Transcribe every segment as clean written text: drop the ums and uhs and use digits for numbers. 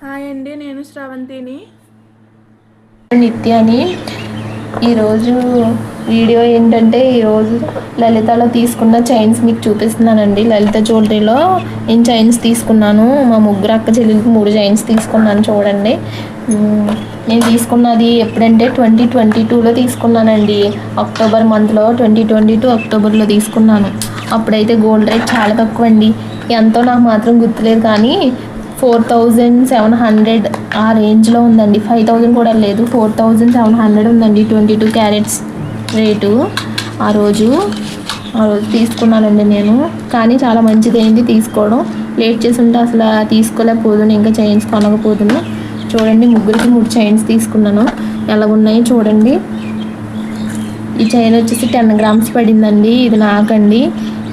Hi అండి, నేను శ్రవంతిని. నిత్యాని. ఈరోజు వీడియో ఏంటంటే ఈరోజు లలితలో తీసుకున్న చైన్స్ మీకు చూపిస్తున్నానండి. లలిత జ్యువెలరీలో నేను చైన్స్ తీసుకున్నాను. మా ముగ్గురు అక్క చెల్లెలకి 3 చైన్స్ తీసుకున్నాను. చూడండి, నేను తీసుకున్నది ఎప్పుడంటే 2022లో తీసుకున్నానండి. అక్టోబర్ మంత్లో 2022 అక్టోబర్లో తీసుకున్నాను. అప్పుడైతే గోల్డ్ రేట్ చాలా తక్కువ అండి. ఎంతో నాకు మాత్రం గుర్తులేదు, కానీ 4700 ఆ రేంజ్లో ఉందండి. 5000 కూడా లేదు, 4700 ఉందండి 22 క్యారెట్స్ రేటు. ఆ రోజు తీసుకున్నానండి నేను. కానీ చాలా మంచిదైంది తీసుకోవడం. లేట్ చేసి ఉంటే అసలు తీసుకోలేకపోదును, ఇంకా చైన్స్ కొనకపోదును. చూడండి, ముగ్గురికి 3 చైన్స్ తీసుకున్నాను. ఎలాగున్నాయో చూడండి. ఈ చైన్ వచ్చేసి 10 గ్రామ్స్ పడిందండి. ఇది నాకండి.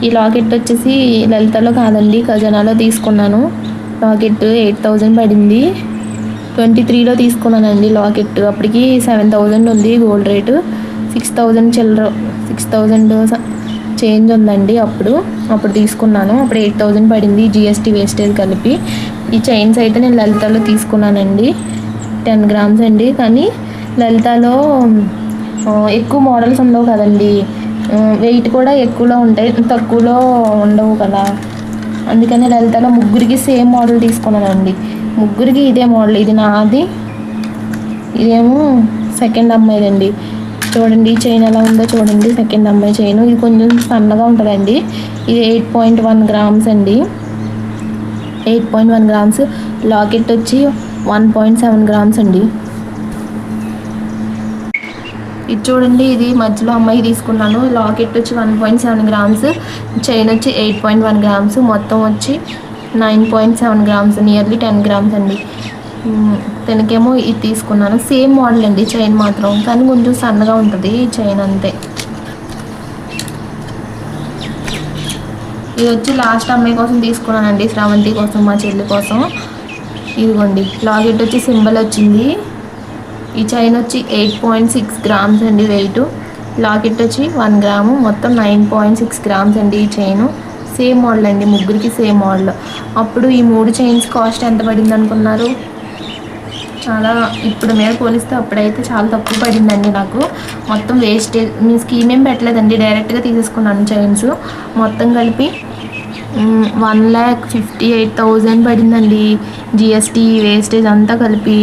ఈ లాకెట్ వచ్చేసి లలితలో కాదండి, ఖజానాలో తీసుకున్నాను. లాకెట్ 8000 పడింది. 23లో తీసుకున్నానండి లాకెట్. అప్పటికి 7000 ఉంది గోల్డ్ రేటు. 6000 చిల్లర, 6000 చేంజ్ ఉందండి. అప్పుడు తీసుకున్నాను. అప్పుడు 8000 పడింది, జిఎస్టీ వేస్టేజ్ కలిపి. ఈ చైన్స్ అయితే నేను లలితలో తీసుకున్నానండి. 10 గ్రామ్స్ అండి. కానీ లలితలో ఎక్కువ మోడల్స్ ఉండవు కదండి, వెయిట్ కూడా ఎక్కువలో ఉంటాయి, తక్కువలో ఉండవు కదా. అందుకని లలితలో ముగ్గురికి సేమ్ మోడల్ తీసుకున్నానండి. ముగ్గురికి ఇదే మోడల్. ఇది నాది, ఇదేమో సెకండ్ అమ్మాయిదండి. చూడండి చైన్ ఎలా ఉందో చూడండి. సెకండ్ అమ్మాయి చైన్. ఇది కొంచెం సన్నగా ఉంటుందండి. ఇది 8.1 గ్రామ్స్ అండి. 8.1 గ్రామ్స్. లాకెట్ వచ్చి 1.7 గ్రామ్స్ అండి. ఇది చూడండి, ఇది మధ్యలో అమ్మాయి తీసుకున్నాను. లాకెట్ వచ్చి 1.7 గ్రామ్స్, చైన్ వచ్చి 8.1 గ్రామ్స్, మొత్తం వచ్చి 9.7 గ్రామ్స్, నియర్లీ 10 గ్రామ్స్ అండి. తనకేమో ఇది తీసుకున్నాను. సేమ్ మోడల్ అండి చైన్ మాత్రం, కానీ కొంచెం సన్నగా ఉంటుంది చైన్ అంతే. ఇది వచ్చి లాస్ట్ అమ్మాయి కోసం తీసుకున్నానండి, శ్రావంతి కోసం, మా చెల్లి కోసం. ఇదిగోండి, లాకెట్ వచ్చి సింబల్ వచ్చింది. ఈ చైన్ వచ్చి 8.6 గ్రామ్స్ అండి వెయిట్. లాకెట్ వచ్చి 1 గ్రాము, మొత్తం 9.6 గ్రామ్స్ అండి ఈ చైను. సేమ్ మోడల్ అండి, ముగ్గురికి సేమ్ మోడల్. అప్పుడు ఈ 3 చైన్స్ కాస్ట్ ఎంత పడింది అనుకున్నారు? చాలా, ఇప్పుడు మీద పోలిస్తే అప్పుడైతే చాలా తక్కువ పడిందండి నాకు. మొత్తం వేస్టేజ్, మీ స్కీమ్ ఏం పెట్టలేదండి, డైరెక్ట్గా తీసేసుకున్నాను చైన్స్. మొత్తం కలిపి 1,58,000 పడిందండి. జిఎస్టీ వేస్టేజ్ అంతా కలిపి.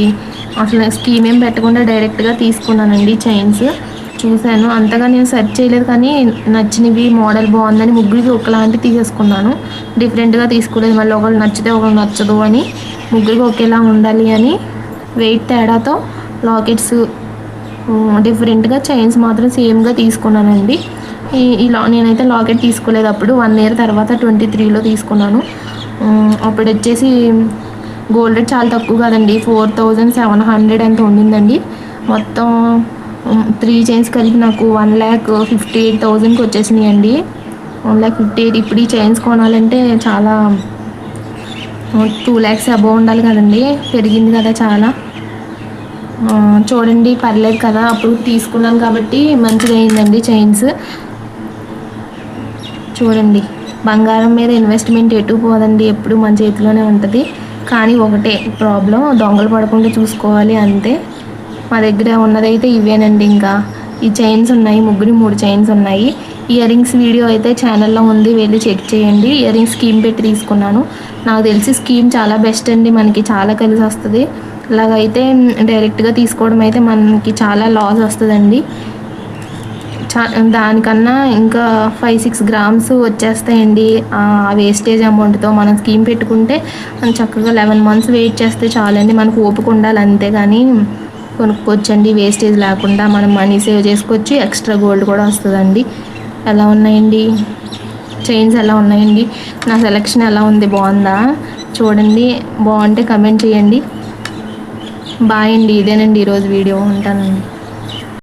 అసలు స్కీమ్ ఏం పెట్టకుండా డైరెక్ట్గా తీసుకున్నానండి చైన్స్. చూశాను, అంతగా నేను సెర్చ్ చేయలేదు, కానీ నచ్చినవి, మోడల్ బాగుందని ముగ్గురికి ఒకలాంటి తీసేసుకున్నాను. డిఫరెంట్గా తీసుకోలేదు, మళ్ళీ ఒకళ్ళు నచ్చితే ఒకళ్ళు నచ్చదు అని. ముగ్గురికి ఒకేలా ఉండాలి అని వెయిట్ తేడాతో లాకెట్స్ డిఫరెంట్గా, చైన్స్ మాత్రం సేమ్గా తీసుకున్నానండి. ఇలా నేనైతే లాకెట్ తీసుకోలేదు అప్పుడు. 1 ఇయర్ తర్వాత 23లో తీసుకున్నాను. అప్పుడు వచ్చేసి గోల్డ్ రేట్ చాలా తక్కువ కదండి, 4700 ఎంత ఉండిందండి. మొత్తం 3 చైన్స్ కలిపి నాకు 1,58,000కి వచ్చేసినాయి అండి. 1,58,000. ఇప్పుడు ఈ చైన్స్ కొనాలంటే చాలా 2 lakhs అబోవ్ ఉండాలి కదండి, పెరిగింది కదా చాలా. చూడండి, పర్లేదు కదా, అప్పుడు తీసుకున్నాను కాబట్టి మంచిగా అయిందండి చైన్స్. చూడండి, బంగారం మీద ఇన్వెస్ట్మెంట్ ఎటు పోదండి, ఎప్పుడు మన చేతిలోనే ఉంటుంది. కానీ ఒకటే ప్రాబ్లం, దొంగలు పడకుండా చూసుకోవాలి అంతే. మా దగ్గర ఉన్నదైతే ఇవేనండి. ఇంకా ఈ చైన్స్ ఉన్నాయి, ముగ్గురి 3 చైన్స్ ఉన్నాయి. ఇయర్ రింగ్స్ వీడియో అయితే ఛానల్లో ఉంది, వెళ్ళి చెక్ చేయండి. ఇయర్ రింగ్స్ స్కీమ్ పెట్టి తీసుకున్నాను. నాకు తెలిసి స్కీమ్ చాలా బెస్ట్ అండి, మనకి చాలా కలిసి వస్తుంది. ఇలాగైతే డైరెక్ట్గా తీసుకోవడం అయితే మనకి చాలా లాస్ వస్తుందండి. దానికన్నా ఇంకా 5-6 గ్రామ్స్ వచ్చేస్తాయండి ఆ వేస్టేజ్ అమౌంట్తో. మనం స్కీమ్ పెట్టుకుంటే మనం చక్కగా 11 months వెయిట్ చేస్తే చాలండి. మనకు ఓపిక ఉండాలి, అంతేగాని కొనుక్కోవచ్చండి వేస్టేజ్ లేకుండా. మనం మనీ సేవ్ చేసుకోవచ్చు, ఎక్స్ట్రా గోల్డ్ కూడా వస్తుందండి. ఎలా ఉన్నాయండి చైన్స్? ఎలా ఉన్నాయండి? నా సెలెక్షన్ ఎలా ఉంది? బాగుందా? చూడండి, బాగుంటే కమెంట్ చేయండి. బాయ్ అండి. ఇదేనండి ఈరోజు వీడియో. ఉంటానండి.